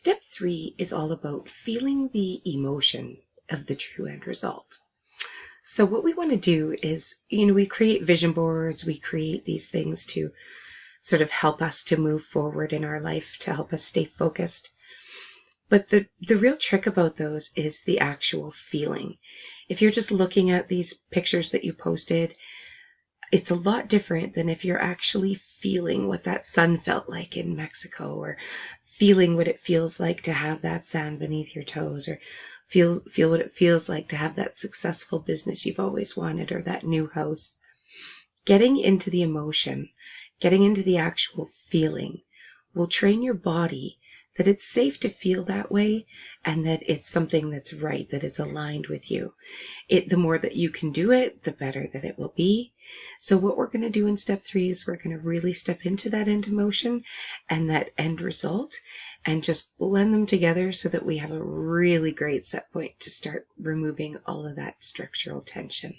Step 3 is all about feeling the emotion of the true end result. So what we want to do is, we create vision boards, we create these things to sort of help us to move forward in our life, to help us stay focused. But the real trick about those is the actual feeling. If you're just looking at these pictures that you posted, it's a lot different than if you're actually feeling what that sun felt like in Mexico, or feeling what it feels like to have that sand beneath your toes, or feel what it feels like to have that successful business you've always wanted, or that new house. Getting into the emotion, getting into the actual feeling will train your body that it's safe to feel that way, and that it's something that's right, that it's aligned with you. The more that you can do it, the better that it will be. So what we're going to do in step 3 is we're going to really step into that end emotion and that end result and just blend them together so that we have a really great set point to start removing all of that structural tension.